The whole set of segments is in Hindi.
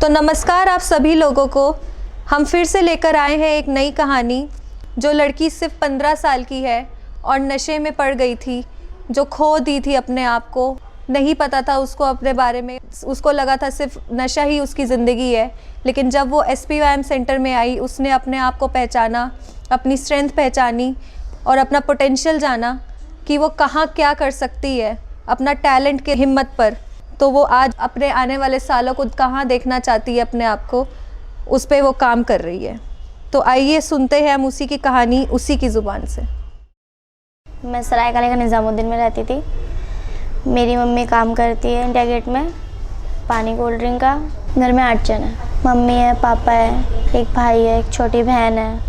तो नमस्कार आप सभी लोगों को। हम फिर से लेकर आए हैं एक नई कहानी। जो लड़की सिर्फ 15 साल की है और नशे में पड़ गई थी, जो खो दी थी अपने आप को, नहीं पता था उसको अपने बारे में, उसको लगा था सिर्फ नशा ही उसकी ज़िंदगी है। लेकिन जब वो SPVM सेंटर में आई, उसने अपने आप को पहचाना, अपनी स्ट्रेंथ पहचानी और अपना पोटेंशियल जाना कि वो कहाँ क्या कर सकती है अपना टैलेंट के हिम्मत पर। तो वो आज अपने आने वाले सालों को कहाँ देखना चाहती है अपने आप को, उस पे वो काम कर रही है। तो आइए सुनते हैं हम उसी की कहानी उसी की ज़ुबान से। मैं सरायकला का निज़ामुद्दीन में रहती थी। मेरी मम्मी काम करती है इंडिया गेट में, पानी कोल्ड ड्रिंक का। घर में 8 जन है। मम्मी है, पापा है, एक भाई है, एक छोटी बहन है,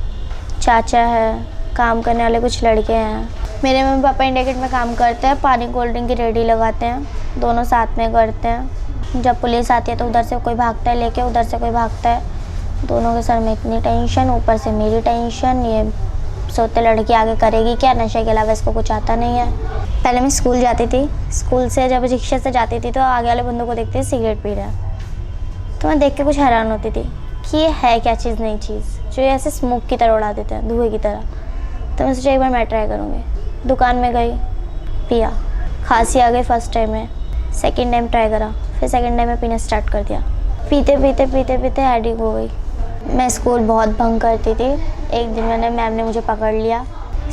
चाचा है, काम करने वाले कुछ लड़के हैं। मेरे मम्मी पापा इंडिया गेट में काम करते हैं, पानी कोल्ड ड्रिंक की रेडी लगाते हैं, दोनों साथ में करते हैं। जब पुलिस आती है तो उधर से कोई भागता है लेके, उधर से कोई भागता है। दोनों के सर में इतनी टेंशन, ऊपर से मेरी टेंशन। ये सोते लड़की आगे करेगी क्या, नशे के अलावा इसको कुछ आता नहीं है। पहले मैं स्कूल जाती थी। स्कूल से जब रिक्शे से जाती थी तो आगे वाले बंदों को देखती थी सिगरेट पी रहा है, तो मैं देख के कुछ हैरान होती थी कि ये है क्या चीज़, नई चीज़ जो ये ऐसे स्मोक की तरह उड़ा देते हैं, धुएँ की तरह। तो मैं सोचा एक बार मैं ट्राई करूँगी। दुकान में गई, पिया, खांसी आ गई फर्स्ट टाइम में। सेकेंड टाइम ट्राई करा, फिर सेकेंड टाइम में पीना स्टार्ट कर दिया। पीते पीते पीते पीते एडिक्ट हो गई। मैं स्कूल बहुत भंग करती थी। एक दिन मैम ने मुझे पकड़ लिया।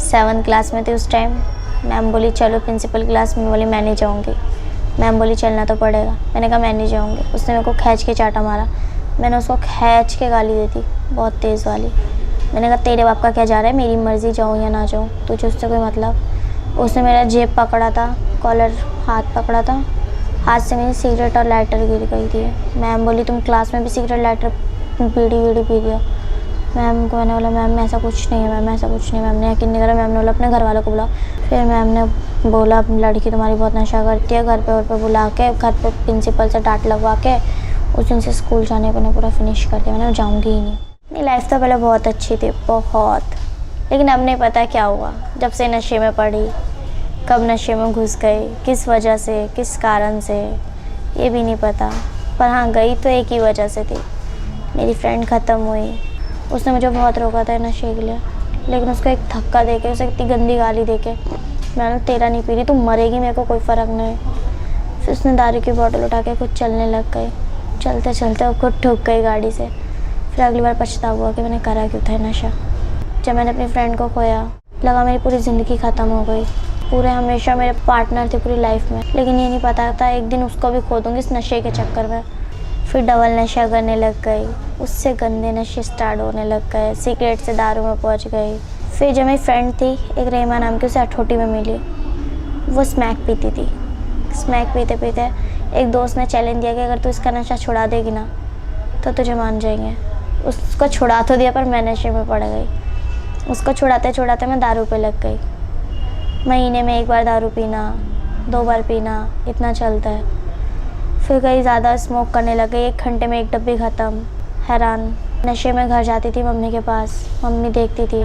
7th क्लास में थी उस टाइम। मैम बोली चलो प्रिंसिपल क्लास में। बोली मैं नहीं जाऊँगी। मैम बोली चलना तो पड़ेगा। मैंने कहा मैं नहीं जाऊँगी। उसने मेरे को खींच के चाटा मारा। मैंने उसको खींच के गाली दी थी, बहुत तेज़ वाली। मैंने कहा तेरे बाप का क्या जा रहा है, मेरी मर्ज़ी, जाऊँ या ना जाऊँ, तुझे उससे कोई मतलब। उसने मेरा जेब पकड़ा था, कॉलर हाथ पकड़ा था, हाथ से मेरी सिगरेट और लाइटर गिर गई थी। मैम बोली तुम क्लास में भी सिगरेट लाइटर बीड़ी वीड़ी पी लिया। मैम को मैंने बोला मैम ऐसा कुछ नहीं है, मैम ऐसा कुछ नहीं। मैम ने यकीन नहीं करा। मैम ने बोला अपने घर वालों को बुला। फिर मैम ने बोला लड़की तुम्हारी बहुत नशा करती है, घर पे और पे बुला के, घर पे प्रिंसिपल से डांट लगवा के उस दिन से स्कूल जाने को पूरा फिनिश कर दिया। मैंने जाऊँगी ही नहीं। मेरी लाइफ तो पहले बहुत अच्छी थी, बहुत। लेकिन अब नहीं पता क्या हुआ जब से नशे में पड़ी, कब नशे में घुस गई, किस वजह से, किस कारण से, ये भी नहीं पता। पर हाँ, गई तो एक ही वजह से थी। मेरी फ्रेंड ख़त्म हुई। उसने मुझे बहुत रोका था नशे के लिए, लेकिन उसको एक धक्का देके, उसे इतनी गंदी गाली देके, मैंने तेरा नहीं पी रही, तुम मरेगी, मेरे को कोई फ़र्क नहीं। फिर उसने दारू की बोतल उठा के खुद चलने लग गई। चलते चलते वो खुद ठुक गई गाड़ी से। फिर अगली बार पछतावा हुआ कि मैंने करा क्यों था नशा। जब मैंने अपनी फ्रेंड को खोया, लगा मेरी पूरी ज़िंदगी ख़त्म हो गई। पूरे हमेशा मेरे पार्टनर थे पूरी लाइफ में, लेकिन ये नहीं पता था एक दिन उसको भी खो दूँगी इस नशे के चक्कर में। फिर डबल नशा करने लग गई, उससे गंदे नशे स्टार्ट होने लग गए, सिगरेट से दारू में पहुंच गई। फिर जब मेरी फ्रेंड थी एक रेमा नाम की, उसे अठोटी में मिली, वो स्मैक पीती थी। स्मैक पीते पीते एक दोस्त ने चैलेंज दिया कि अगर तू इसका नशा छुड़ा देगी ना तो तुझे मान जाएंगे। उसको छुड़ा तो दिया, पर मैं नशे में पड़ गई। उसको छुड़ाते छुड़ाते मैं दारू पे लग गई। महीने में 1 बार दारू पीना, 2 बार पीना, इतना चलता है। फिर कहीं ज़्यादा स्मोक करने लग गई। 1 घंटे में 1 डब्बी ख़त्म। हैरान। नशे में घर जाती थी मम्मी के पास, मम्मी देखती थी,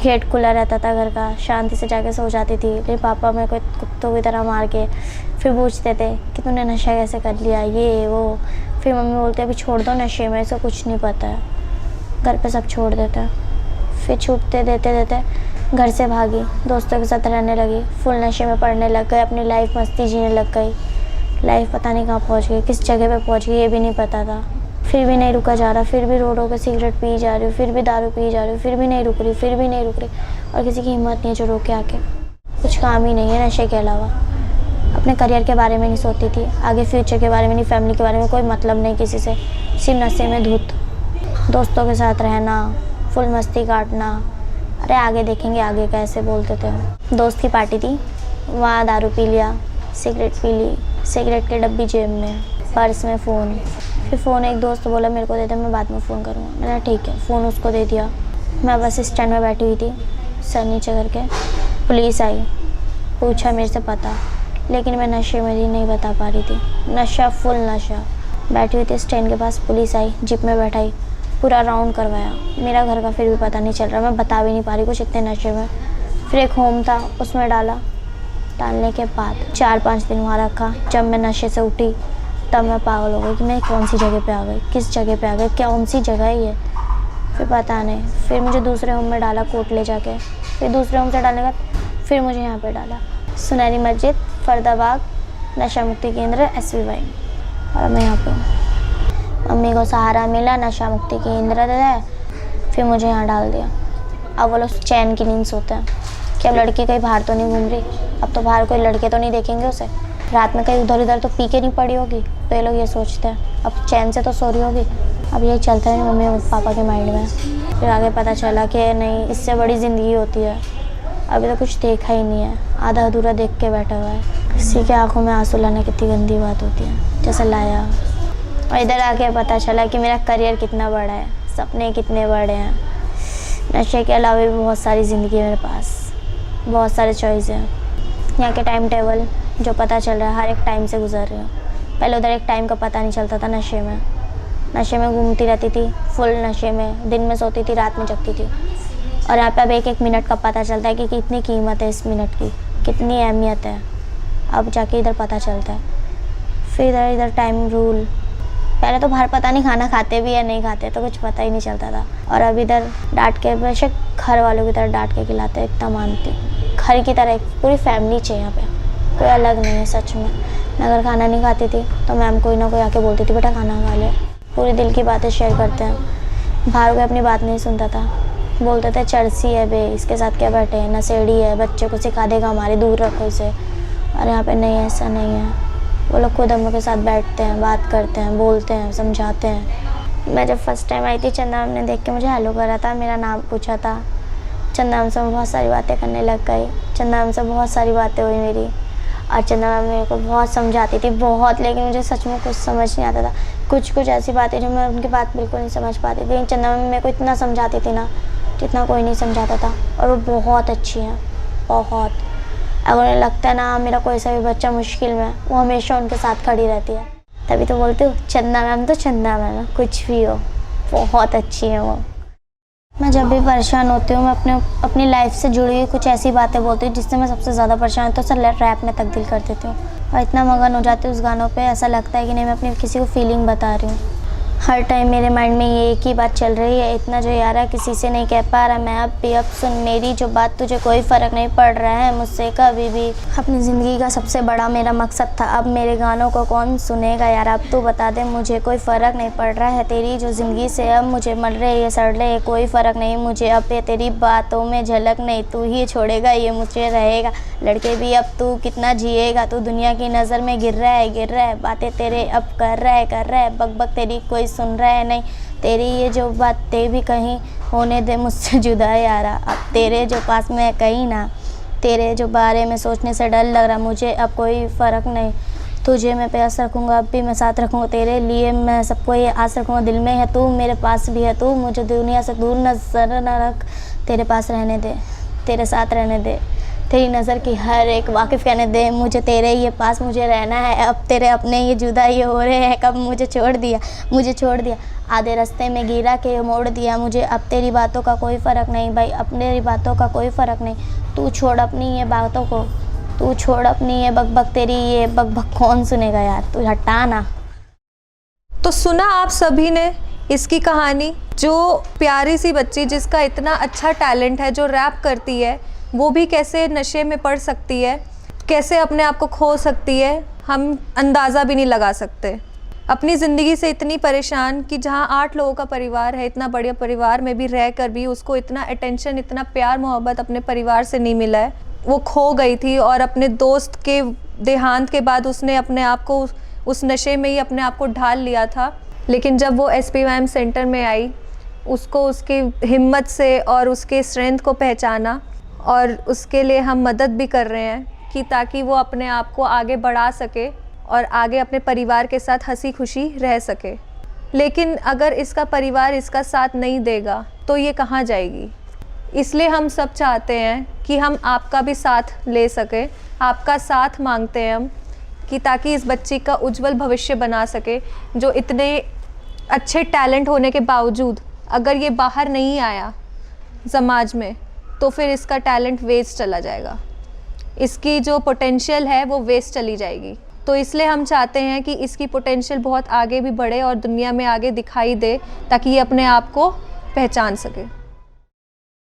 गेट खुला रहता था घर का, शांति से जाके सो जाती थी। लेकिन पापा मेरे को कुत्तों की तरह मार के फिर पूछते थे कि तूने नशा कैसे कर लिया, ये वो। फिर मम्मी बोलती अभी छोड़ दो नशे में, इसको कुछ नहीं पता है, घर पे सब छोड़ देते हैं। फिर छूटते देते देते घर से भागी, दोस्तों के साथ रहने लगी, फुल नशे में पड़ने लग गई, अपनी लाइफ मस्ती जीने लग गई। लाइफ पता नहीं कहाँ पहुँच गई, किस जगह पे पहुँच गई ये भी नहीं पता था। फिर भी नहीं रुका जा रहा, फिर भी रोडों पे सिगरेट पी जा रही हूँ, फिर भी दारू पी जा रही हूँ, फिर भी नहीं रुक रही, फिर भी नहीं रुक रही। और किसी की हिम्मत नहीं है जो रोके आके। कुछ काम ही नहीं है नशे के अलावा। अपने करियर के बारे में नहीं सोचती थी, आगे फ्यूचर के बारे में नहीं, फैमिली के बारे में कोई मतलब नहीं किसी से, सिर्फ नशे में धुत। दोस्तों के साथ रहना, फुल मस्ती काटना, अरे आगे देखेंगे आगे कैसे बोलते थे। दोस्त की पार्टी थी, वहाँ दारू पी लिया, सिगरेट पी ली, सिगरेट की डब्बी जेब में, पर्स में फ़ोन। फिर फ़ोन एक दोस्त बोला मेरे को दे दे, मैं बाद में फ़ोन करूँगा। मैंने ठीक है, फ़ोन उसको दे दिया। मैं बस स्टैंड में बैठी हुई थी, सर नीचे करके। पुलिस आई, पूछा मेरे से पता, लेकिन मैं नशे में ही नहीं बता पा रही थी। नशा, फुल नशा। बैठी हुई थी स्टैंड के पास, पुलिस आई, जीप में बैठाई, पूरा राउंड करवाया। मेरा घर का फिर भी पता नहीं चल रहा, मैं बता भी नहीं पा रही कुछ, इतने नशे में। फिर एक होम था, उसमें डाला। डालने के बाद 4-5 दिन वहाँ रखा। जब मैं नशे से उठी तब मैं पागल हो गई कि मैं कौन सी जगह पे आ गई, किस जगह पे आ गई, कौन सी जगह है ये। फिर पता नहीं, फिर मुझे दूसरे होम में डाला कोटले जाके, फिर दूसरे होम से डालने का फिर मुझे यहाँ पे डाला, सुनहरी मस्जिद, फरीदाबाद, नशा मुक्ति केंद्र, SVY। और मैं यहाँ पे हूँ। मम्मी को सहारा मिला, नशा मुक्ति केंद्र है, फिर मुझे यहाँ डाल दिया। अब वो लोग चैन की नींद सोते हैं कि अब लड़की कहीं बाहर तो नहीं घूम रही, अब तो बाहर कोई लड़के तो नहीं देखेंगे उसे, रात में कहीं उधर उधर तो पी के नहीं पड़ी होगी, तो ये लोग ये सोचते हैं अब चैन से तो सो रही होगी। अब यही चलता है मम्मी पापा के माइंड में। फिर आगे पता चला कि नहीं, इससे बड़ी ज़िंदगी होती है, अभी तो कुछ देखा ही नहीं है, आधा अधूरा देख के बैठा हुआ है। किसी के आंखों में आंसू लाना कितनी गंदी बात होती है, जैसे लाया। और इधर आके पता चला कि मेरा करियर कितना बड़ा है, सपने कितने बड़े हैं। नशे के अलावा भी बहुत सारी ज़िंदगी है मेरे पास, बहुत सारे चॉइस हैं। यहाँ के टाइम टेबल जो पता चल रहा है, हर एक टाइम से गुजर रही हूँ। पहले उधर एक टाइम का पता नहीं चलता था, नशे में घूमती रहती थी, फुल नशे में, दिन में सोती थी, रात में जगती थी। और यहाँ पे अब एक एक मिनट का पता चलता है कि कितनी कीमत है इस मिनट की, कितनी अहमियत है, अब जाके इधर पता चलता है। फिर इधर टाइम रूल, पहले तो बाहर पता नहीं खाना खाते भी या नहीं खाते, तो कुछ पता ही नहीं चलता था। और अब इधर डांट के, बेशक घर वालों की तरह डांट के खिलाते हैं, इतना मानती हूँ। घर की तरह पूरी फैमिली चाहिए यहाँ पे, कोई अलग नहीं है सच में। मैं अगर खाना नहीं खाती थी तो मैम कोई ना कोई आके बोलती थी बेटा खाना खा ले, पूरी दिल की बातें शेयर करते हैं। बाहर कोई अपनी बात नहीं सुनता था, बोलते थे चरसी है बे, इसके साथ क्या बैठे हैं, नशेड़ी है, बच्चे को सिखा देगा हमारे, दूर रखो इसे। और यहाँ पे नहीं, ऐसा नहीं है। वो लोग खुद हम लोग के साथ बैठते हैं, बात करते हैं, बोलते हैं, समझाते हैं। मैं जब फर्स्ट टाइम आई थी, चंदा मैम ने देख के मुझे हेलो करा था, मेरा नाम पूछा था। चंदा मैम से बहुत सारी बातें करने लग गई, चंदा मैम से बहुत सारी बातें हुई मेरी। और चंदा मैम मेरे को बहुत समझाती थी, बहुत, लेकिन मुझे सच में कुछ समझ नहीं आता था। कुछ ऐसी बातें जो मैं उनकी बात बिल्कुल नहीं समझ पाती थी, लेकिन चंदा मैम मेरे को इतना समझाती थी ना, जितना कोई नहीं समझाता था। और वो बहुत अच्छी हैं, बहुत। अगर उन्हें लगता है ना मेरा कोई सा भी बच्चा मुश्किल में, वो हमेशा उनके साथ खड़ी रहती है। तभी तो बोलती हूँ चंदा मैम तो चंदा मैम है, कुछ भी हो, बहुत अच्छी है वो। मैं जब भी परेशान होती हूँ, मैं अपनी लाइफ से जुड़ी हुई कुछ ऐसी बातें बोलती हूँ जिससे मैं सबसे ज़्यादा परेशान होती हूँ, तो उसे रैप में तब्दील कर देती हूँ। और इतना मगन हो जाती हूँ उस गानों पे, ऐसा लगता है कि नहीं मैं अपनी किसी को फीलिंग बता रही हूँ। हर टाइम मेरे माइंड में ये एक ही बात चल रही है, इतना जो यारा किसी से नहीं कह पा रहा मैं, अब सुन मेरी जो बात, तुझे कोई फ़र्क नहीं पड़ रहा है मुझसे कभी भी। अपनी ज़िंदगी का सबसे बड़ा मेरा मकसद था, अब मेरे गानों को कौन सुनेगा यार, अब तू बता दे, मुझे कोई फ़र्क नहीं पड़ रहा है तेरी जो ज़िंदगी से, अब मुझे मर रहे ये सड़ रहे कोई फ़र्क नहीं मुझे, अब ये तेरी बातों में झलक नहीं, तू ही छोड़ेगा ये मुझे रहेगा, लड़के भी अब तू कितना जिएगा, तू दुनिया की नज़र में गिर रहा है, बातें तेरे अब कर रहा है, बक तेरी कोई सुन रहा है नहीं, तेरी ये जो बातें भी कहीं होने दे मुझसे जुदा यारा, अब तेरे जो पास में कहीं ना, तेरे जो बारे में सोचने से डर लग रहा मुझे, अब कोई फ़र्क नहीं, तुझे मैं प्यास रखूँगा, अब भी मैं साथ रखूँगा, तेरे लिए मैं सबको ये आस रखूँगा, दिल में है तू, मेरे पास भी है तू, मुझे दुनिया से दूर नजर न रख, तेरे पास रहने दे, तेरे साथ रहने दे, तेरी नज़र की हर एक वाकिफ़ कहने दे, मुझे तेरे ये पास मुझे रहना है, अब तेरे अपने ये जुदा ये हो रहे हैं, कब मुझे छोड़ दिया, आधे रास्ते में गिरा के मोड़ दिया मुझे, अब तेरी बातों का कोई फ़र्क नहीं भाई, अपनी बातों का कोई फ़र्क नहीं, तू छोड़ अपनी ये बातों को, तू छोड़ अपनी ये बक तेरी ये बक कौन सुनेगा यार, तू हटा ना। तो सुना आप सभी ने इसकी कहानी, जो प्यारी सी बच्ची जिसका इतना अच्छा टैलेंट है, जो रैप करती है, वो भी कैसे नशे में पड़ सकती है, कैसे अपने आप को खो सकती है, हम अंदाज़ा भी नहीं लगा सकते। अपनी ज़िंदगी से इतनी परेशान कि जहाँ 8 लोगों का परिवार है, इतना बड़े परिवार में भी रह कर भी उसको इतना अटेंशन, इतना प्यार मोहब्बत अपने परिवार से नहीं मिला है। वो खो गई थी और अपने दोस्त के देहांत के बाद उसने अपने आप को उस नशे में ही अपने आप को ढाल लिया था। लेकिन जब वो SPYM सेंटर में आई, उसको उसकी हिम्मत से और उसके स्ट्रेंथ को पहचाना, और उसके लिए हम मदद भी कर रहे हैं कि ताकि वो अपने आप को आगे बढ़ा सके और आगे अपने परिवार के साथ हंसी खुशी रह सके। लेकिन अगर इसका परिवार इसका साथ नहीं देगा तो ये कहाँ जाएगी। इसलिए हम सब चाहते हैं कि हम आपका भी साथ ले सकें, आपका साथ मांगते हैं हम, कि ताकि इस बच्ची का उज्जवल भविष्य बना सके, जो इतने अच्छे टैलेंट होने के बावजूद अगर ये बाहर नहीं आया समाज में तो फिर इसका टैलेंट वेस्ट चला जाएगा, इसकी जो पोटेंशियल है वो वेस्ट चली जाएगी। तो इसलिए हम चाहते हैं कि इसकी पोटेंशियल बहुत आगे भी बढ़े और दुनिया में आगे दिखाई दे, ताकि ये अपने आप को पहचान सके।